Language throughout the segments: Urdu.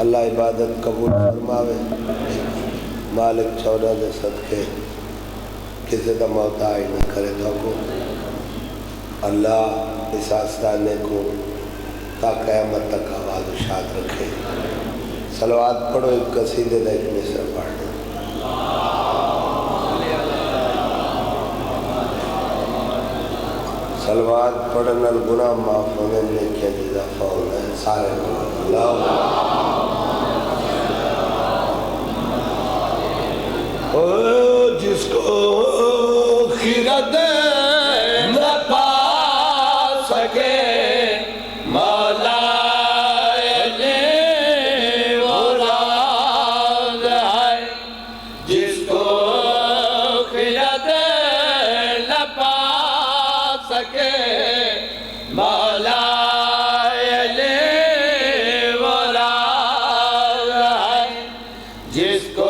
اللہ عبادت قبول فرماوے، مالک چودہ دے صدقے کسی دا محتاج نہ کرے تو کو اللہ اس آستانے کو تا قیامت تک آواز و شاد رکھے۔ صلوات پڑھو، ایک قصیدے دا ایک مصر پڑھ دیں۔ صلوات پڑھنا گناہ معاف ہونے نیکیاں اضافہ ہونا ہے سارے اللہ جس کو خیرت نہ پا سکے مولا وہ راز ہے، جس کو خیرت نہ پا سکے مولا وہ راز ہے، جس کو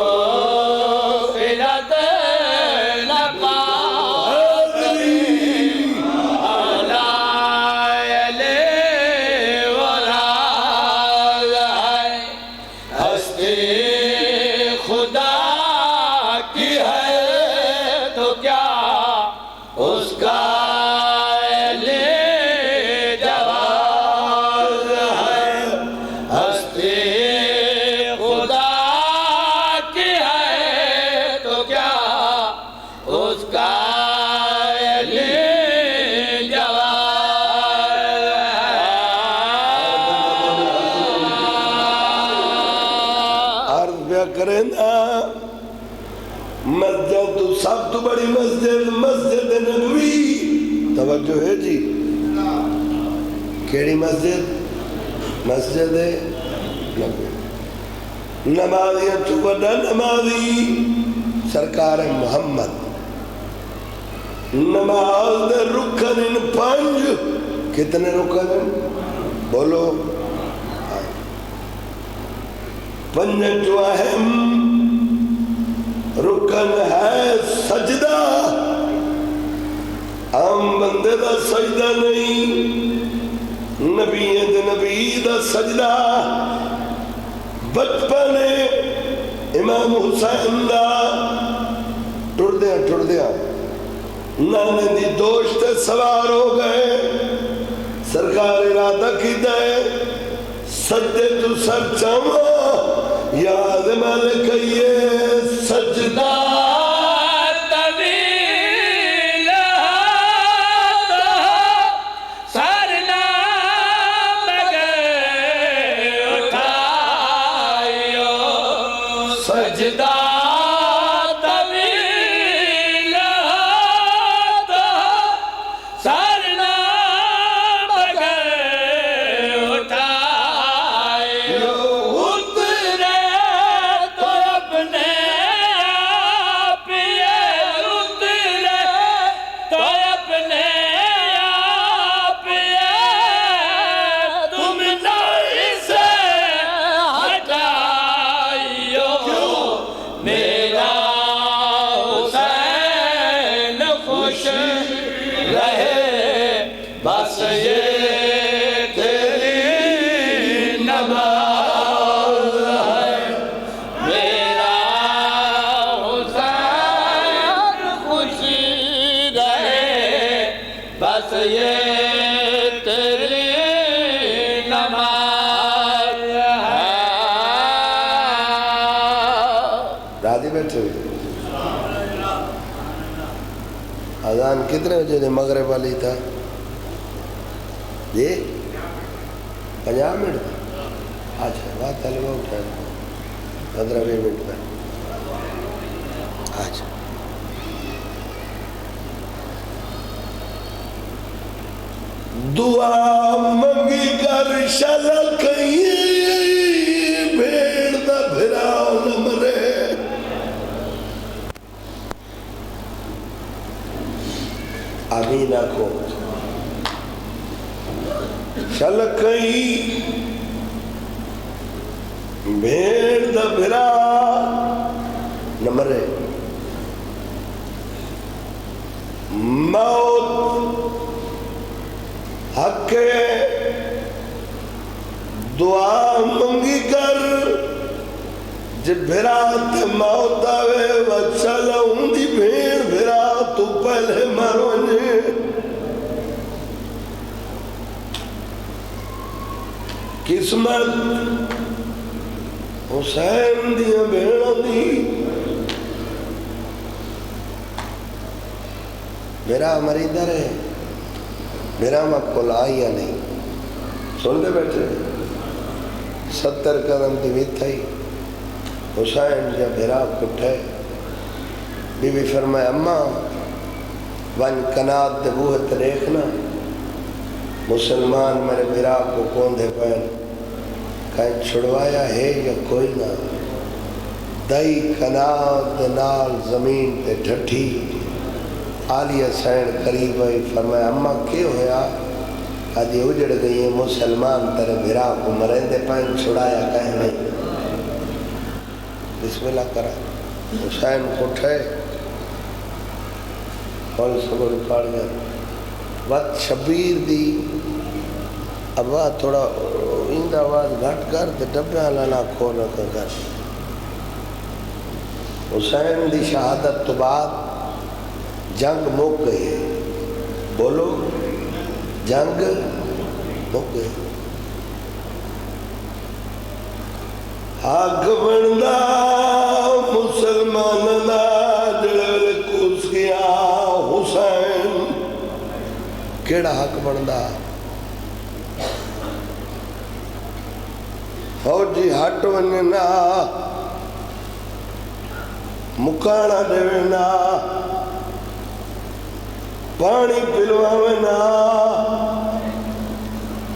کریں نا مسجد تو سب تو بڑی مسجد مسجد نبوی توجہ ہے جی کیڑی مسجد مسجد نبوی نمازیاں تو بڑا نمازی سرکار محمد نماز دے رکن ان پانچ کتنے رکن بولو پنج جو اہم رکن ہے سجدہ عام بندے دا سجدہ نہیں نبی دا سجدہ بچپنے امام حسین دا ٹر دیا نانے دی دوشت سوار ہو گئے سرکار ارادہ کی دے سجدے تو سر چاہاں یاد مالک یہ سجدہ طویل ہے بس یہ تیری نماز ہے۔ راضی بیٹھے ہوئے اذان کتنے بجے نے مغرب والی تھا جی 50 منٹ تھا اچھا بات طالبہ اٹھائے 15-20 منٹ میں اچھا دعا منگی کر شلک بھیڑ دا بھراؤ نہ مرے آمین آکھو شلکئی بھیڑ دا بھرا نہ مرے موت حق دعا منگی کر جب بھرا تے موت آوے وچھل ہوندی بھیڑ بھرا تو پہلے مرونے قسمت حسین دیا بھیڑا دی میرا مریدہ رہے میرا مکل آئی یا نہیں سن دے بیٹھے 70 قدم دی تھئی حسین جا بھیرا کٹھے بی بی فرمائے اماں ون کنات دے بوہت دیکھنا مسلمان میرے بھیرا کو کون دے پہن کہیں چھڑوایا ہے یا کوئی نہ دائی کنات نال زمین تے ڈھٹھی آلیہ سین قریب آئی فرمایا اماں کیوں ہویا آدھی اجڑ گئی ہے مسلمان تیرے بھیرا کو مرندے پہن چھڑایا کہیں نہیں بسم اللہ کرا حسین اٹھے اور سبر پاڑ گیا وقت شبیر دی آواز تھوڑا اندہ آواز گھٹ کر دے ڈبیاں لانا کھول رکھا کر حسین دی شہادت تو بعد جنگ مک گئی ہے بولو جنگ مک گئی حق بندہ مسلمان دا جڑے کس گیا حسین کیڑا حق بندہ فوجی ہٹ وننا مکانا دیونا پانی پلواونا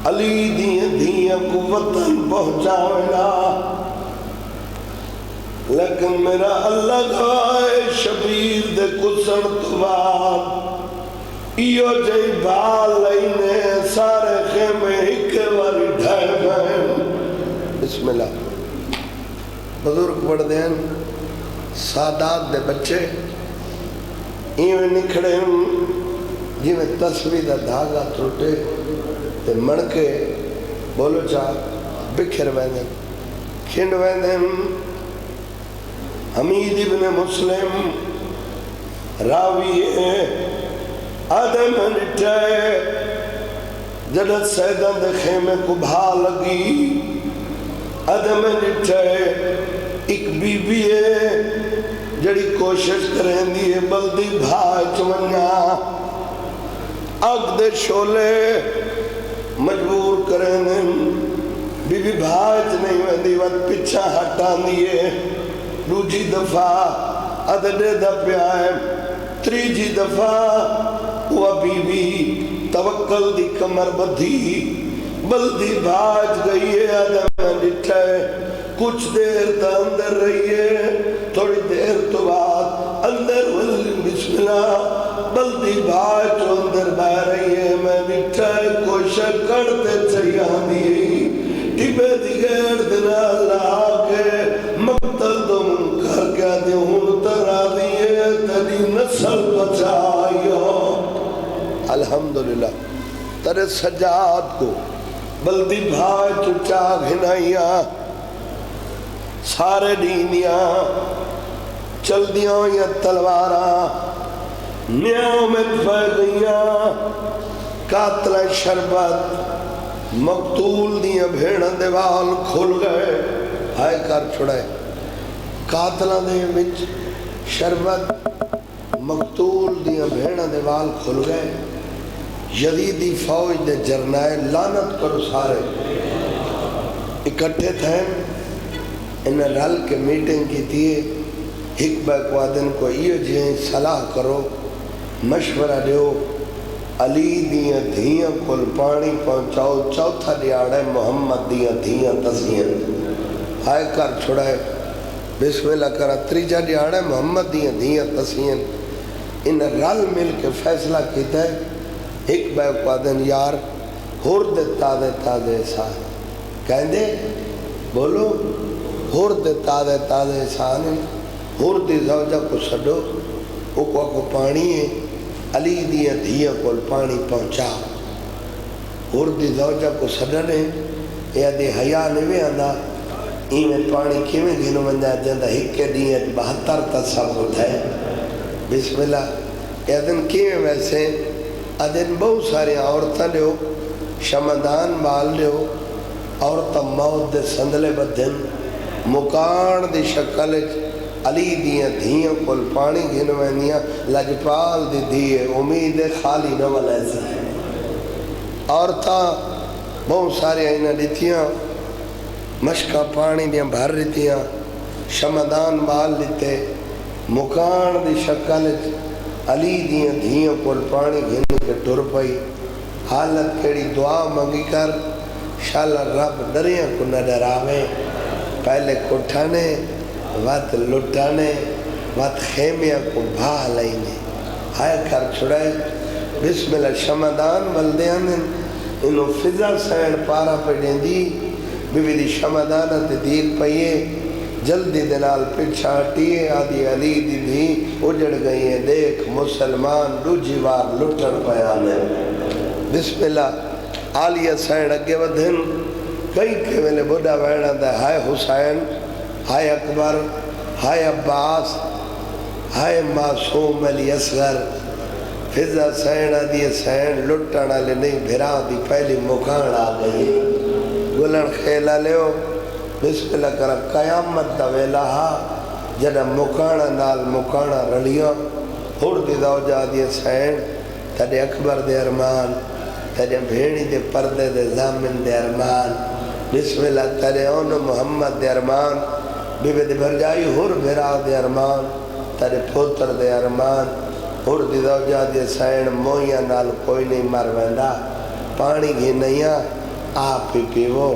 علی دیئے دیئے کو وطن پہنچاونا لیکن میرا اللہ گوائے شبیر دے کسن تو بعد ایو جائی بال لائنے سارے خیمے ایک واری ڈھائے بہن بسم اللہ بزرگ پڑھ دیں سادات دے بچے ایویں نکھڑے جی میں تصویر دا دھاگا تروٹے تے مڑکے بولو چاہ بکھر ویندیں کھنڈ ویندیں حمید ابن مسلم راوی ہے آدم نٹھائے جدت سیدان دے خیمے کو بھا لگی آدم نٹھائے ایک بی بی ہے جڑی کوشش کریں دیئے بلدی بھا چونیا آگ دے شولے مجبور کریں بی بی بھاج نہیں ویندی وقت پچھا ہٹا دیئے دوجی دفعہ ادھے دا پیائے تریجی دفعہ وہ بی بی توکل دی کمر بدھی بلدی بھاج گئی ہے آدم نٹھائے کچھ دیر تا اندر رہی ہے تھوڑی دیر تو بعد اندر ولی بسم اللہ بلدی بھائی تو اندر بہ رہی ہے میں نٹھائے کوشش کرتے چاہیاں دی ٹبے دیگر دن اللہ آگے مقتل تو منکر کیا دے ہون ترا دیئے تری نسل بچائیو الحمدللہ ترے سجاد کو بلدی بھائی تو چاہ گھنائیاں سارے دینیاں چل دیاں یا تلواراں نیاں میں پھیل گئیاں قاتل شربت مقتول دیاں بھیڑاں دے وال کھل گئے ہائے کر چھڑائے قاتلاں دے وچ شربت مقتول دیاں بھیڑاں دے وال کھل گئے یزیدی فوج دے جرنائل لعنت کرو سارے اکٹھے تھے انہیں رل کے میٹنگ کی تھی ایک بیکوادن کو یہ جہیں صلاح کرو مشورہ دیو علی دیاں دھیاں کل پانی پہنچاؤ چوتھا دیاڑے محمد دیاں دھیاں تسیاں ہائے کر چھڑائے بسم اللہ کرا تریجہ دیاڑے محمد دیاں دھیاں تسیاں انہیں رل مل کے فیصلہ کیتا ہے ایک بیکوادن یار ہور دے تازے ساتھ کہیں دے بولو ہور دے تازے ساتھ ہور دی زوجہ کو سڈو کو پانی ہے علی دیاں دھیاں کو پانی پہنچا ہور دی زوجہ کو سڈنے یا دی حیاء نوے آندہ ایمیں پانی کیویں گھنو مندہ جاندہ ہکے دیاں 72 تصابت ہے بسم اللہ یا دن کیویں ویسے ادن بہت سارے عورتاں لیو شمدان بال لیو عورتاں موت دے سندلے بدھن مکان دی شکل علی دیاں دھیاں کل پانی گھنوینیاں لجپال دی دیئے امید خالی نہ ولیسی عورتاں بہت سارے آئینہ دیتیاں مشکا پانی دیاں بھر دیتیاں شمدان بال دیتے مکان دی شکل علی دیاں دھیاں کل پانی گھنے کے ٹر پئی حالت کیڑی دعا منگی کر شالا رب ڈریاں کو نہ ڈراوے پہلے کٹھانے وقت لٹانے وقت خیمیاں کو بھا لائنے ہائے کر چھڑائے بسم اللہ شمدان والدیان انہوں فضا سین پارا پڑھیں دی بیوی دی شمدانہ تے دیر پئیے جلدی دنال پچھا ہٹیے آدھی علی دی بھی اجڑ گئی ہیں دیکھ مسلمان دوجی بار لٹن پیانے بسم اللہ آلیہ سین اگے ودھن کئی کے ویلے بڑھا بیڑا دا ہائے حسین ہائے اکبر ہائے عباس ہائے معصوم علی اصغر فضا سین آدھی سین لٹن آلے نہیں بھرا دی پہلی مکان آ گئی گلن خیلہ لیو بسم اللہ کرا قیامت دا ویلہا جنہ مکانا نال مکانا رلیاں ہور دی زوجہ دی سین تڑے اکبر دے ارمان تڑے بھیڑی دے پردے دے زامن دے ارمان بسم اللہ تڑے اون محمد دے ارمان بی بی دے بھرجائی ہور بھرا دے ارمان تڑے پھوتر دے ارمان ہور دی زوجہ دی سین مویاں نال کوئی نہیں مر ویندا پانی گھنیاں آپ ہی پیو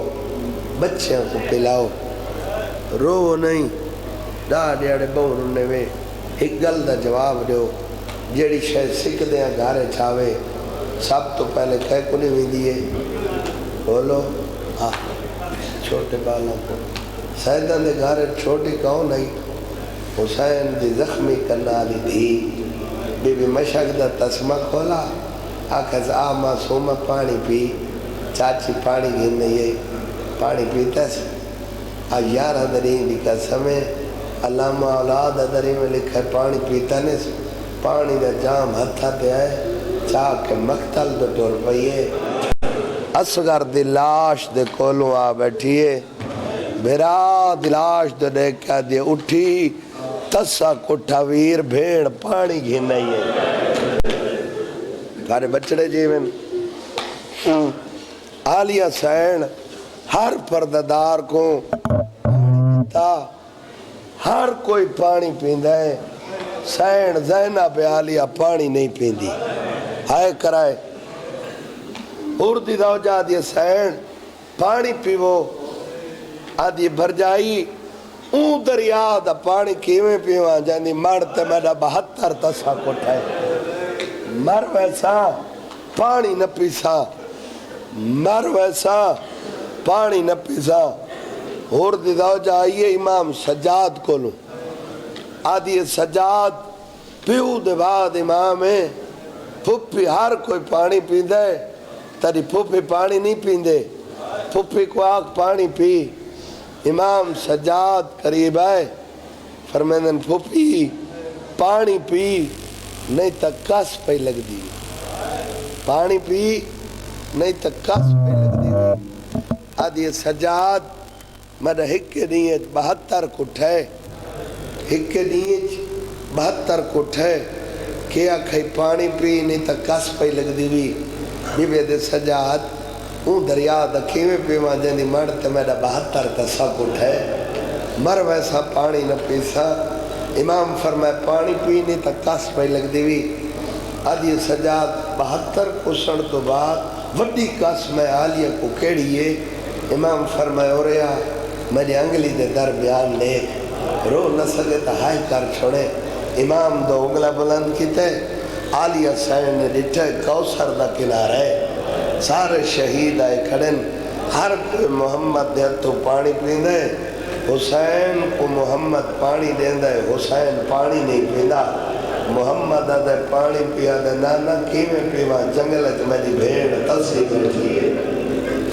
بچیاں کو پلاؤ رو نہیں ڈاڑے بہو رونے وے ایک گل دا جواب دیو جیڑی شاید سکھ دیاں گھارے چھاوے سب تو پہلے کہے کو نہیں ہوئی دیئے بولو ہاں چھوٹے بالا کو سیدان دے گھارے چھوٹی کون نہیں حسین دی زخمی کرنا لی دی بی بی مشک دا تسمہ کھولا آکھز معصومہ پانی پی چاچی پانی گھن نہیں پانی پیتا سے یارہ درین دی قسمیں علامہ اولاد درین میں لکھا ہے پانی پیتا نہیں سے پانی دا جام ہتھا دے آئے چاہ کے مقتل دو ٹور پئیے اصغر دی لاش دے کولوں آ بیٹھیے بھرا دی لاش دے دیکھا دے اٹھی تسا کٹھا ویر بھیڑ پانی گھنائیے گھارے بچڑے جیویں آلیہ سین ہر پرددار کو ہر کوئی پانی پیندہ ہے سین زینب عالیہ پانی نہیں پیندی ہائے کرائے اردی زوجہ آدھی سین پانی پیو آدھی بھر جائی اون دریا دا پانی کیویں پیوان جاندی مرتے میڈا 72 تسا کٹھائے مر ویسا پانی نہ پیسا مر ویسا پانی نہ پیسا اور دی زوجہ آئیے امام سجاد کو لوں آدھی سجاد پیو دے بعد امام ہے پھپی ہر کوئی پانی پیندے تری پھپی پانی نہیں پیندے پھپی کو آگ پانی پی امام سجاد قریب آئے فرمیدن پھپی پانی پی نہیں تک کس پہ لگ دی پانی پی نہیں تو کس پہ لگ دی ہوئی آدھی سجاد میرا ہکے نہیں 72 کٹھے ہکے نہیں 72 کٹھے کیا کھائی پانی پی نہیں تو کس پہ لگ دی ہوئی بی بے دے سجاد اون دریا دکھی میں پیما جنی مرتے میرا 72 کسا کٹھے مر ویسا پانی نہ پیسا امام فرمائے پانی پی نہیں تو کس پہ لگ دی ہوئی آدھی سجاد 72 کسن تو بعد وڈی کس میں آلیہ کو کیڑیے امام فرمائے ہو رہا میری انگلی دے در بیان لے رو نہ سکے تا ہائے کر چھوڑے امام دو انگلہ بلند کیتے آلیہ سین نے ڈٹھے کوثر دا کنارے سارے شہید آئے کھڑن ہر کوئی محمد دے تو پانی پیندے حسین کو محمد پانی دیندے حسین پانی نہیں پیندا محمد دے پانی پیا دے نانا کیمیں پیوا جنگلت میری بھیڑ تلسی بیٹھی ہے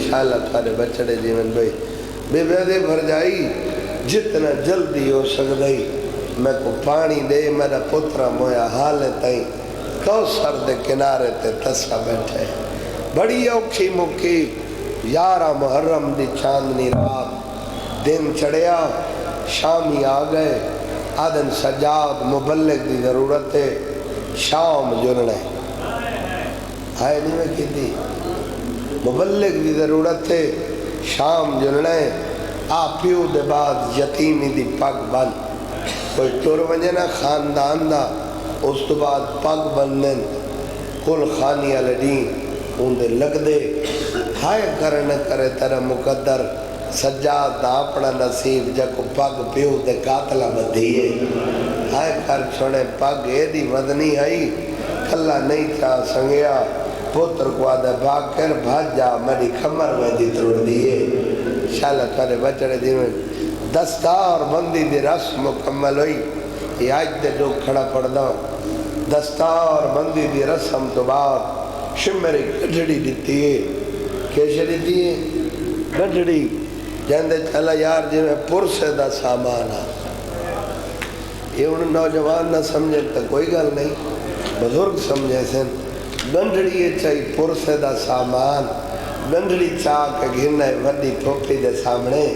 شاءاللہ تھارے بچڑے جیون بھائی بے بیدے بھر جائی جتنا جلدی ہو سکدائی میں کو پانی دے میرا پترہ مویا حالے تائیں کوثر دے کنارے تے تسا بیٹھے بڑی اوکھی مکی 11 محرم دی چاندنی رات دن چڑھیا شامی آگئے آدن سجاد مبلغ دی ضرورت ہے شام جننے آئے نہیں میں کی دی مبلغ دی ضرورت ہے شام جننے آپ پیو دے بعد یتیمی دی پاک بند کوئی ٹور ونجنا خاندان دا اس تو بعد پاک بندن کل خانی لڑین ان دے لگ دے ہائے کرنے کرے تیرا مقدر سجاد دا اپنا نصیب جکو پاک پیو دے قاتلہ بدھیے ہائے کر چھوڑے پاک ایدی مدنی آئی کھلا نہیں چاہ سنگیا پتر کو آدھے بھاگ کر بھاج جا میری کھمر میں دی تروڑ دیئے شاءاللہ تارے بچڑے دی میں دستار بندی دی رسم مکمل ہوئی یہ آج دے جو کھڑا پڑ دا دستار بندی دی رسم تو بعد شمری گھڑی دیتی ہے کیسے دیتی ہے گھڑی جاندے چلا یار جی میں پرسے دا سامان آ یہ انہوں نوجوان نہ سمجھے تو کوئی گل نہیں بزرگ سمجھے سن گنڈڑی چاہی پرسے دا سامان گنڈڑی چاہ کے گھرنے وڈی ٹوپی دے سامنے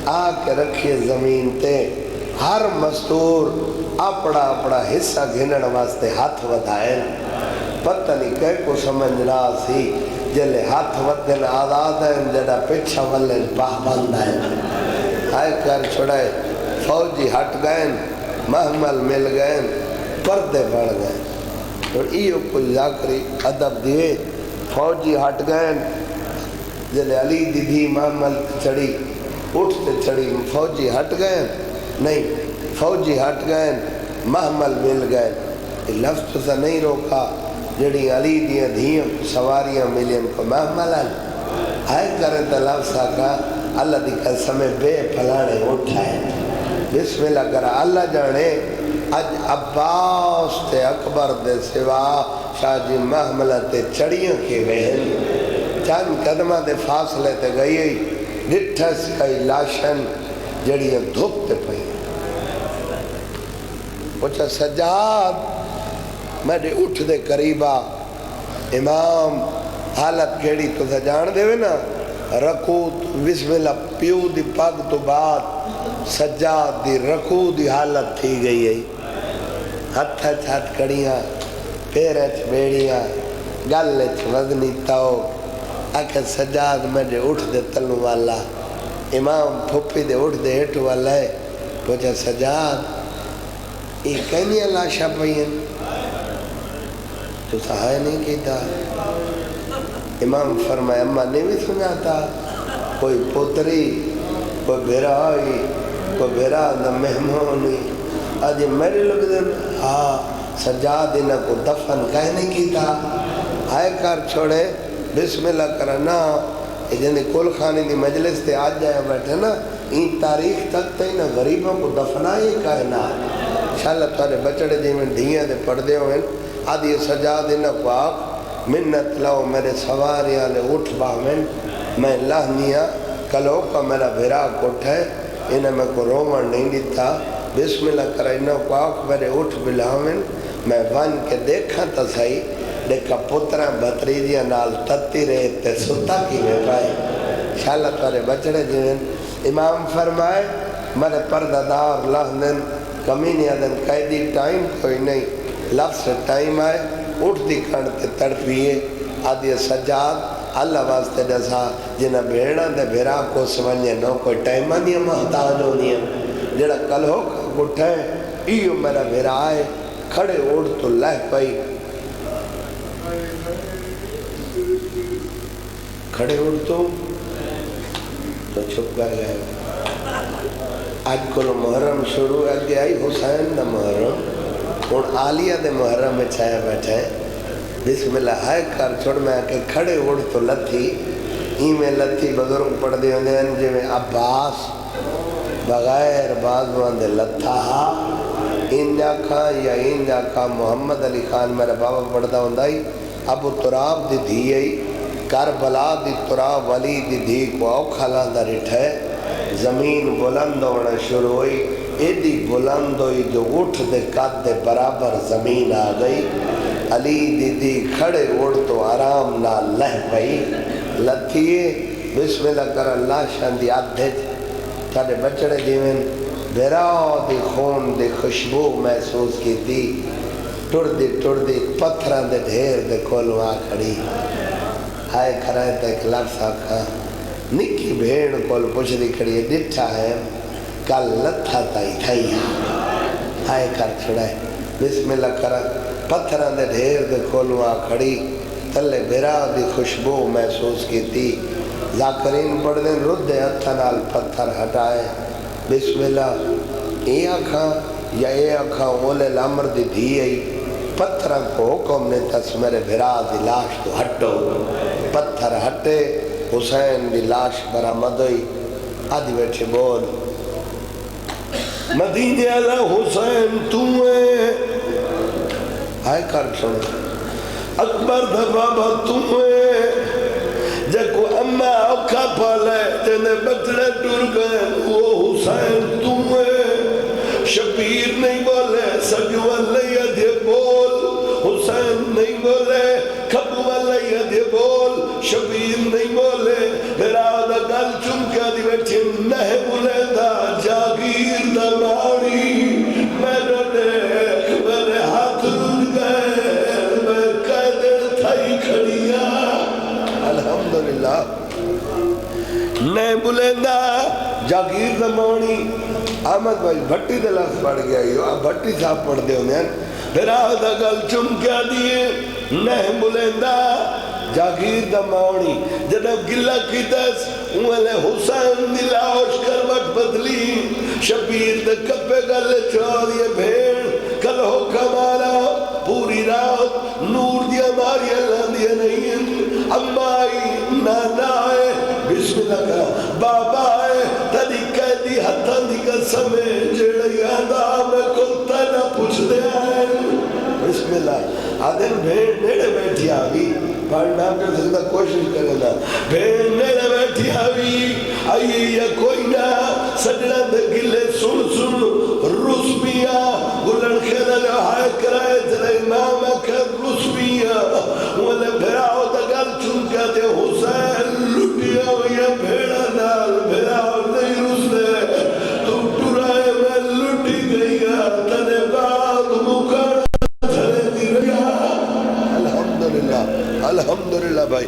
آ کے رکھیے زمین تے ہر مستور اپنا اپنا حصہ گھنن واسطے ہاتھ ودھائے پتہ نہیں کہے کو سمجھنا سی جلے ہاتھ ودھن آزاد ہیں جڑا پچھا ولن پاہ بند ہیں آئے کر چھڑائے فوجی ہٹ گئے محمل مل گئے پردے بڑھ گئے اور ایو کوئی ذاکری عدب دیئے فوجی ہٹ گئے جلے علی دی دی محمل چڑی اٹھتے چڑی فوجی ہٹ گئے نہیں فوجی ہٹ گئے محمل مل گئے یہ لفظ تو سا نہیں روکا جڑی علی دیاں دھیاں سواریاں ملین کو محمل آئے کریں تو لفظ آکا اللہ دی قسم بے پھلانے اٹھائے بسم اللہ کرا اللہ جانے اج عباس تے اکبر دے سوا شاہ جی محملہ تے چڑیاں کے وہن چند قدمہ دے فاصلے تے گئی ڈٹھس کئی لاشن جڑیاں دھوپ تے پئی پوچھا سجاد میں نے اٹھ دے قریبا امام حالت کیڑی تو تھا جان دے وے نا رکوت بسم اللہ پیو دی پاگ تو بعد سجاد دی رکو دی حالت تھی گئی ہے ہتھ ہتھ کڑیاں پیرچ بیڑیاں گلچ وزنی تاؤ آکھا سجاد میں نے اٹھ دے تلو والا امام پھپی دے اٹھ دے ہٹ والا ہے پوچھا سجاد یہ کہنیاں لاشا پئیں تو سہائے نہیں کیتا امام فرمایا اماں نے بھی سنا تھا کوئی پتری کوئی بھرائی کوئی بھرا نہ مہمونی آج میرے لوگ دن ہاں سجاد انہاں کو دفن کہنے کی تھا آئے کر چھوڑے بسم اللہ کرنا یہ جنہیں کل خانی دی مجلس تے آج جائے بیٹھے نا این تاریخ تک تے نا غریبوں کو دفنائی کہنا انشاءاللہ تارے بچڑے جی میں دھیاں دے پردے ہوئے آدھی سجاد انہاں کو آپ منت لاؤ میرے سواریاں لے اٹھ باہمیں میں لہنیاں کلو کا میرا بھرا کٹ ہے انہیں میں کو رومن نہیں دیتا بسم اللہ کرا انہوں کو آکھ میرے اٹھ بلاویں میں بن کے دیکھا تا صحیح دیکھا پترہ بطریجیاں نال تتی رہے تے ستا کی میں پائے شاءاللہ تارے بچڑے جنہیں امام فرمائے مرے پردادار لہنن کمینی آدن قیدی ٹائم کوئی نہیں لفظ ٹائم آئے اٹھ دی کھانتے تڑپیے آدھی سجاد اللہ واسطے جیسا جنہ بھیڑا دے بھیرا کو سمجھے نو کوئی ٹائمہ نہیں محتاج ہو نہیں ہے جڑا کل ہو گٹھیں ایو میرا بھیرا آئے کھڑے اڑ تو لہ پئی کھڑے اڑ تو چھپ کر گئے آج کلو محرم شروع ہے کہ آئی حسین دا محرم اور آلیہ دے محرم میں چھائے بیٹھے بسم اللہ ہائے کر چھوڑ میں کہ کھڑے اڑ تو لتھی میں لتھی بزرگ پڑھ دے ہونے ہیں جو میں عباس بغیر بازوان دے لتھا انجا خان یا انجا خان محمد علی خان میرا بابا پڑھتا ہوں دائی ابو تراب دی دھی آئی کربلا دی تراب ولی دی دھی کو اوکھا لاندہ رٹھے زمین بلند ہونا شروع ہوئی ایدی بلند ہوئی جو اٹھ دے قد دے برابر زمین آ گئی علی دی دی کھڑے اڑ تو آرام نہ لہ پئی لتھیے بسم اللہ کر اللہ شاندی آدھے تھاڑے بچڑے جیویں بیراؤ دی خون دی خوشبو محسوس کی تھی ٹڑ دی پتھران دے ڈھیر دے کولو آ کھڑی ہائے کھرائے تے ایک لفظ آکھا نکی بھیڑ کول پوچھ دی کھڑی ہے ڈٹھا ہے کل لتھا تائی تھائی ہائے کر چھڑائے بسم اللہ کرا پتھران دے ڈھیر دے کولو آ کھڑی تلے بیراؤ دی خوشبو محسوس کی تھی ذاکرین پڑھ دیں رد اتھنال پتھر ہٹائے بسم اللہ اے آکھاں یا اے آکھاں اولے الامر دی دھی آئی پتھران کو حکم نے تس میرے بھرا دی لاش تو ہٹو پتھر ہٹے حسین دی لاش برآمد ہوئی آدھی بیٹھے بول مدینے اللہ حسین تمہیں آئے کر چھوڑ اکبر دا بابا تمہیں جکو اما اوکھا پالے جنے بچڑے ٹور گئے وہ حسین تمہیں شبیر نہیں بولے سجو اللہ دے بول حسین نہیں بولے کھبو اللہ دے بول شبیر نہیں بولے میرا دا گل چمکا دی بیٹھے نہ بولے دا جاگیر دا ماری میرے دیکھ میرے ہاتھ رود گئے میں قیدر تھائی کھڑیا الحمدللہ نہ بولے دا جاگیر دا مانی احمد بھائی بھٹی دے لفظ پڑھ گیا یہ بھٹی صاحب پڑھ دے ہونے ہیں پھر آدھا گل چمکیا دیئے نہ بلندہ جاگیر دا مانی جنب گلہ کی دس انہوں حسین دی لاش کروٹ بدلی شبیر دے کپے گلے چوڑیے بھیڑ کل ہو کمارا پوری رات نور دیا ماری اللہ دیا نہیں امائی نانا ہے بسم اللہ کا بابا ہے تدی قیدی ہتھاں دی قسمیں جڑی آدھا میں کلتا نہ پوچھ دے آئے بسم اللہ آدھر بھیڑ نیڑے بیٹھی آگی پڑھنا پہ زندہ کوشش کرنا بھیڑ نیڑے بیٹھی آگی آئیے یا کوئی نہ سجڑا دے گلے سن سن روس پیا گلن خیدہ لہائے کرائے تلے امام اکھر روس پیا انہیں بھیراؤ دا گل چنکا دے حسین لٹیا ہویا بھیڑا نال بھیراؤ نہیں روس دے تو ٹرائے میں لٹی گئیا تنے بعد مکڑ تھرے دی ریا الحمدللہ بھائی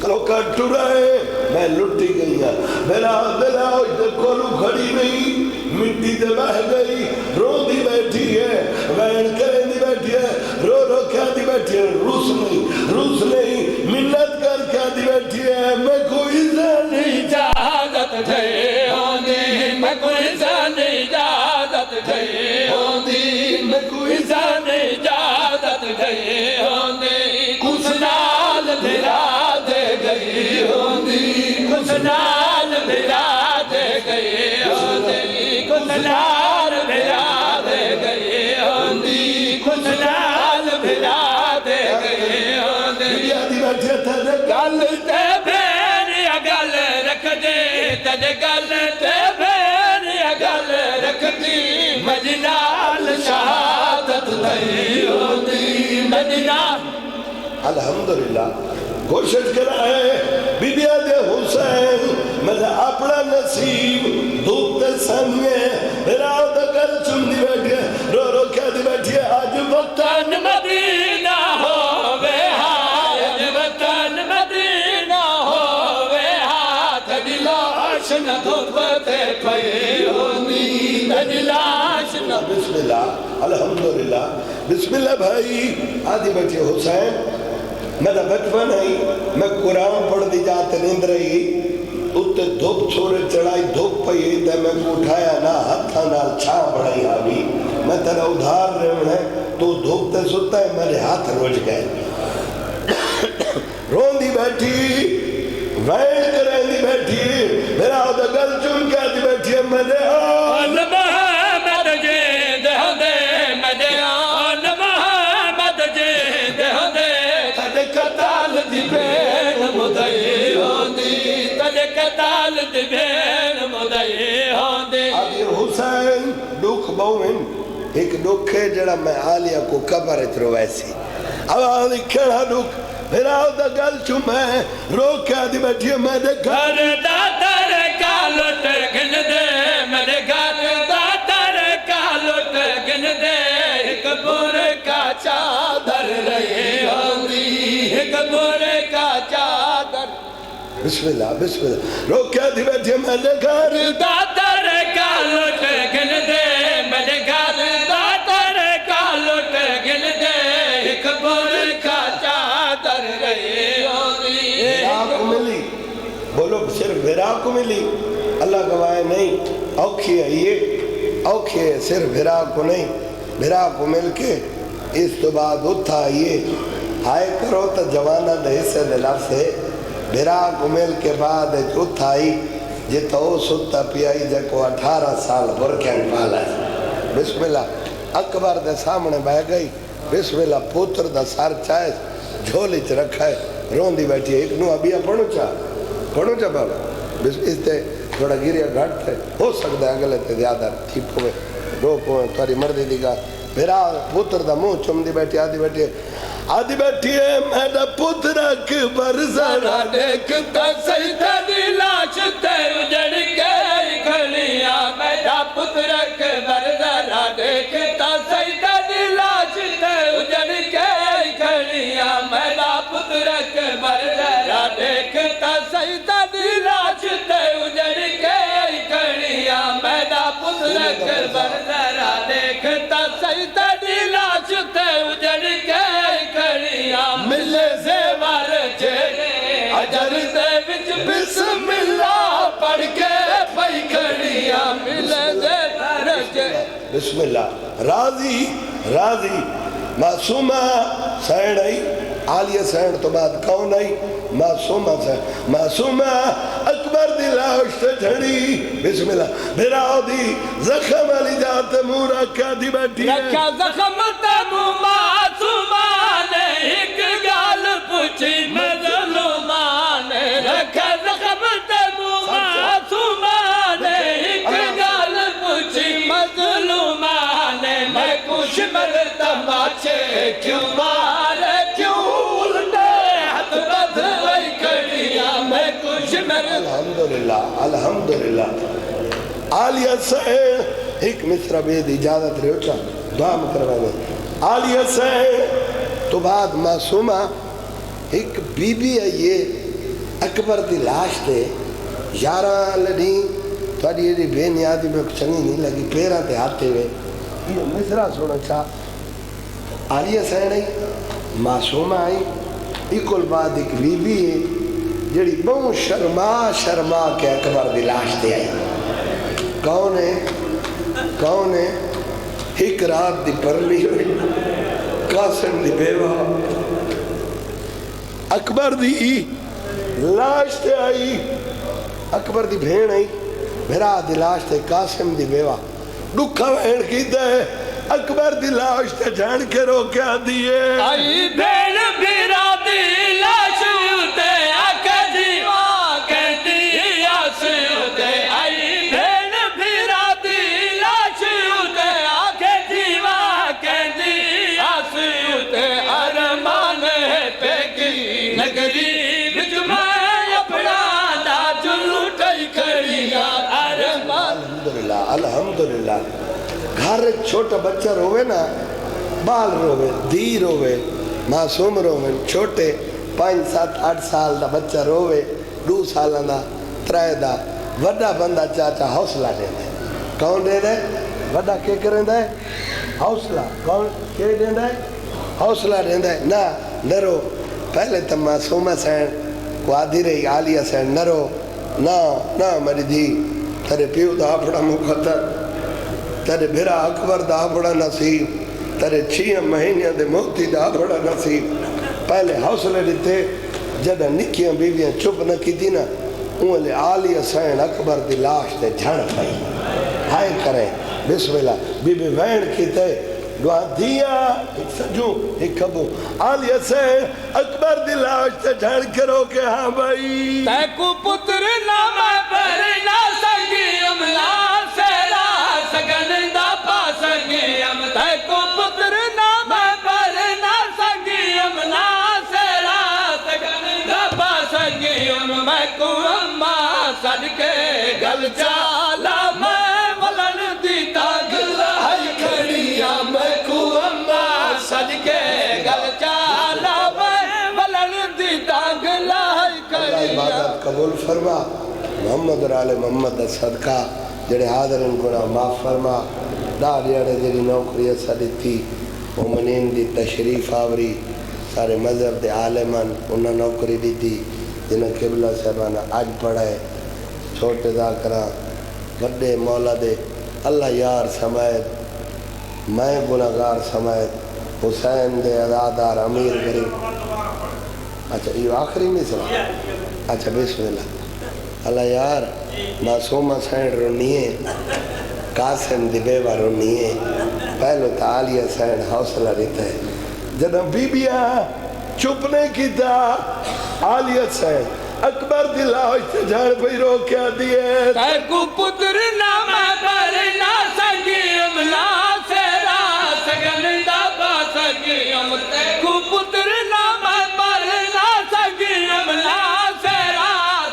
کلو کا ٹرائے میں لٹی گئیا بھیراؤ کولو کھڑی نہیں مٹی دے بہ گئی رو دی بیٹھی ہے وین کریں دی بیٹھی ہے رو کیا دی بیٹھی ہے روس نہیں منت کر کیا دی بیٹھی ہے میں کوئی زن اجازت دے ہوندی میں کوئی زن اجازت دے ہوندی میں کوئی زن اجازت دے ہوندی کچھ نال بھرا دے گئی ہوندی کچھ نال بھرا دے گئی ہوندی کچھ نال بھرا دے گئی ہوندی کچھ نال بھرا دے گئی ہوندی گل تے بین یا گل رکھ دے تجھے گل تے بین یا گل رکھ دی مجنال شہادت نہیں ہوندی مجنال الحمدللہ کوشش کرائے بی بی آدھے حسین مجھے اپنا نصیب دھوپتے سامنے میرا آدھا گل چندی بیٹھے رو رو کیا دی بیٹھے آج وطن مدینہ ہووے آج وطن مدینہ ہووے ہاتھ دلاش نہ دھوپتے پئے ہونی دلاش نہ بسم اللہ الحمدللہ بسم اللہ بھائی آدھی بیٹھے حسین میرا بچپن ہے میں قرآن پڑھ دی جاتے نیند رہی اتے دھوپ چھوڑے چڑھائی دھوپ پئی تے میں کو اٹھایا نہ ہتھا نہ چھاں بڑھائی آگی میں تیرا ادھار رہنے تو دھوپ تے ستا ہے میرے ہاتھ روج گئے رون دی بیٹھی وین کریں دی بیٹھی میرا ادھا گل چون کیا دی بیٹھی ہے میرے آن محمد جیند ہو دے میرے آن محمد جیند ہو دے تجھے قتال دی بین مدعی ہوندی تجھے قتال دی بین مدعی ہوندی آدھی حسین دکھ بہن ایک دکھ ہے جڑا میں آلیہ کو قبر اترو ویسی اب آدھی کھڑا دکھ میرا ادھا گل چون میں رو کیا دی بیٹھی ہے میں دے گھر داتر کالوٹ گن دے میرے گھر داتر کالوٹ گن دے ایک بور کا چادر رہے ہوندی ایک بور کا چادر بسم اللہ رو کیا دی بیٹھی ہے میں دے گھر داتر کالوٹ گن دے میرے گھر داتر کالوٹ گن دے ایک بور کا چادر رہے ہوندی ویرا کو ملی بولو صرف ویرا کو ملی اللہ گواہ نہیں اوکھی ہے یہ اوکھی ہے صرف ویرا کو نہیں ویرا کو مل کے اس تو بعد اتھا یہ ہائے کرو تا جوانہ دے حصے دے لفظ ہے ویرا کو مل کے بعد اتھا ہی جتا او ستا پیائی جے کو 18 سال برکین پالا ہے بسم اللہ اکبر دے سامنے بہ گئی بسم اللہ پوتر دا سار چاہے جھولی چ رکھا ہے رون دی بیٹھی ہے ایک نو ابیا پڑھو چا بابا اس تے تھوڑا گریا گھٹ ہے ہو سکتا ہے اگلے تے زیادہ تھی پوے رو پوے تواری مردی دی گا میرا پتر دا منہ چم دی بیٹھی آدھی بیٹھی ہے میرا پتر اکبر ذرا دیکھتا سجدہ دی لاش تے اجڑ کے کھڑیا میرا پتر اکبر ذرا دیکھتا سجدہ دی لاش تے اجڑ کے کھڑیا میرا پتر اکبر ذرا دیکھتا سجدہ دی لاش تے اجڑ کے کھڑیا میرا پتر اکبر ذرا دیکھتا سجدہ دی لاش تے اجڑ کے کھڑیا ملے زیور چے اجر دے وچ بسم اللہ پڑھ کے پئی کھڑیا ملے زیور چے بسم اللہ راضی معصومہ سین آئی عالیہ سین تو بعد کون آئی معصومہ اکبر دی لاش تے جھڑی بسم اللہ میرا دی زخم علی جاتے منہ رکھا دی بیٹھی ہے رکھا زخم تے منہ معصومہ نے ایک گال پوچھی مظلومہ نے رکھا زخم تے منہ معصومہ نے ایک گال پوچھی مظلومہ نے میں کچھ مرتا ماچے کیوں مارے کیوں الٹے ہاتھ بدھوئی کھڑیا میں کچھ مرتا الحمدللہ عالیہ سین ایک مصرہ بے دی اجازت رہے اچھا دعا مکروانے عالیہ سین تو بعد معصومہ ایک بی بی ہے یہ اکبر دی لاش دے یارہ لڑی تھوڑی یہ بے نیادی میں چنگی نہیں لگی پیرہ تے آتے ہوئے یہ مصرہ سونا چاہ عالیہ سین آئی معصومہ آئی ایکل بعد ایک بی بی ہے جڑی بہت شرما کے اکبر دی لاش دے آئی کون ہے ایک رات دی پرلی ہوئی قاسم دی بیوہ اکبر دی لاش تے آئی اکبر دی بھین آئی میرا دی لاش تے قاسم دی بیوہ دکھا بھین کی دے اکبر دی لاش تے جھان کے رو کیا دیئے آئی بھین بھیرا دی لاش اتے آکے دیوا کہتی آس اتے آئی بھین بھیرا دی لاش اتے آکے دیوا کہتی آس اتے ارمان ہے پہ الحمدللہ گھر ایک چھوٹا بچہ روے نا بال روے دھی روے معصوم روے چھوٹے 5 7 8 سال دا بچہ روے 2 سالہ دا 3 دا وڈا بندہ چاچا حوصلہ دے دے کون دے دے وڈا کے کریں دے حوصلہ کون کے دے دے حوصلہ دے دے نہ رو پہلے تو معصومہ سین کو آدھی رہی عالیہ سین نہ رو نہ میری دھی تیرے پیو دا بڑا مقدر تیرے بھرا اکبر دا بڑا نصیب تیرے 6 مہینے دے موتی دا بڑا نصیب پہلے حوصلے دیتے جدہ نکیاں بیویاں چپ نہ کی دی نا انہوں عالیہ سین اکبر دی لاش دے جھڑ پائی ہائے کریں بسم اللہ بی بی وین کی تے دعا دیا ایک سجو ایک کبو عالیہ سین اکبر دی لاش دے جھڑ کرو کہ ہاں بھائی تے کو پتر نام پر نہ سگیم لا سیرا سگن دا پا سگیم تے کو پتر نام پر نہ سگیم لا سیرا سگن دا پا سگیم میں کو اما صدقے گل چالا میں ولن دیتا گلائی کھڑیا میں کو اما صدقے گل چالا میں ولن دیتا گلائی کھڑیا عبادت قبول فرما محمد اور آل محمد دا صدقہ جڑے حاضر ان گناہ معاف فرما داڑیاڑے جڑی نوکری سڑی تھی مومنین دی تشریف آوری سارے مذہب دے عالمان انہاں نوکری دی تھی جنہاں قبلہ صاحبانہ آج پڑھائے چھوٹے ذاکرہ بڑے مولا دے اللہ یار سمائد میں گناہگار سمائد حسین دے عزادار امیر غریب اچھا یہ آخری نہیں سنا اچھا بسم اللہ اللہ یار معصومہ سین رونیے قاسم دی بیوہ رونیے پہلو تا عالیہ سین حوصلہ رہتا ہے جدہ بی بیاں چپنے کی تا عالیہ سین اکبر دی لاش سے جھڑ پہ رو کیا دیئے تے کو پتر نام پر نہ سگیم لا سیرا سگن دا پا سگیم تے کو پتر نام پر نہ سگیم لا سیرا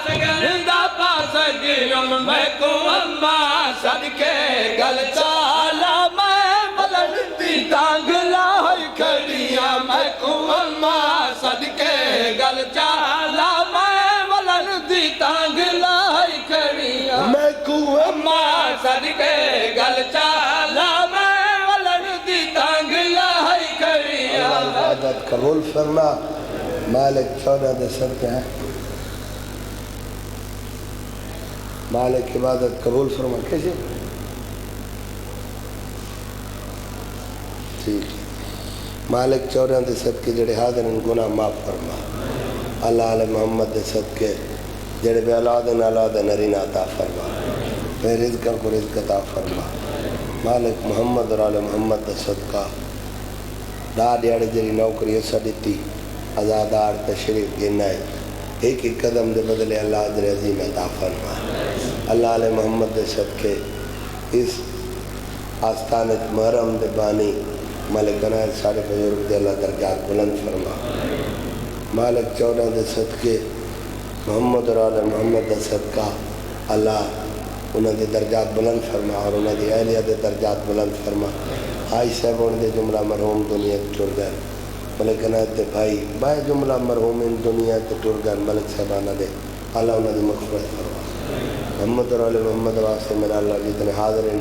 سگن دا پا سگیم میں کو اما صدقے گل چالا میں بلن دی تانگ لائی کھڑیا میں کو اما صدقے گل چالا میں بلن دی تانگ لائی کھڑیا میں کو اما صدقے گل چالا میں بلن دی تانگ لائی کھڑیا عبادت قبول فرما مالک 14 دے صدقے ہیں مالک عبادت قبول فرما کیسے ٹھیک مالک 14 دے صدقے جڑے حاضر ان گناہ معاف فرما اللہ علیہ محمد دے صدقے جڑے بے اولاد نرینہ عطا فرما بے رزقہ کو رزق عطا فرما مالک محمد اور علیہ محمد دے صدقہ ڈاڑیاڑے جڑی نوکری ایسا دیتی عزادار تشریف گنائے ایک ایک قدم دے بدلے اللہ عزر عظیم عطا فرما اللہ علیہ محمد دے صدقے اس آستانت محرم دے بانی مالک عنایت سارے بزرگ دے اللہ درجات بلند فرما مالک 14 دے صدقے محمد اور آل محمد دے صدقہ اللہ انہوں دے درجات بلند فرما اور انہوں دے اہلیہ دے درجات بلند فرما آئی صاحبون دے جملہ مرحوم دنیا ٹر گئے ملک عنایت دے بھائی بائے جملہ مرحوم ان دنیا تے ٹر گئے ملک صاحبانہ دے اللہ انہوں دے مغفرت فرما محمد اور آل محمد واسطے میرا اللہ جتنے حاضر ہیں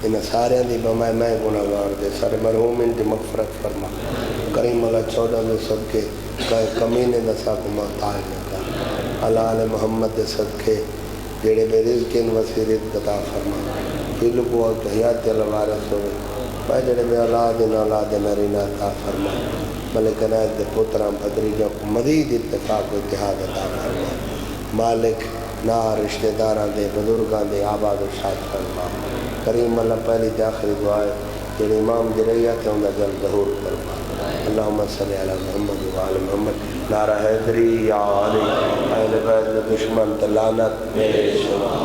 ان سارے دی بمائے میں گناہگار دے سارے مرحوم ان دی مغفرت فرما کریم اللہ 14 دے صدقے کہے کمینے دسا کو محتاج نہ کر اللہ علیہ محمد دے صدقے جڑے بے رزق ان وسیرت عطا فرما فیلو کو وقت حیات اللہ وارث ہوئے میں جڑے بے اولاد نرینہ عطا فرما ملک عنایت دے پتران بھدریجوں کو مزید اتفاق و اتحاد عطا فرما مالک نا رشتہ داران دے بزرگان دے آباد و شاد فرما کریم اللہ پہلی تے آخری دعائے جڑے امام جرعیت ہیں انہا جل ظہور فرما اللہم صلی علی محمد و آل محمد نعرہ حیدری یا علی اہل بیت دشمن تلانت میرے شما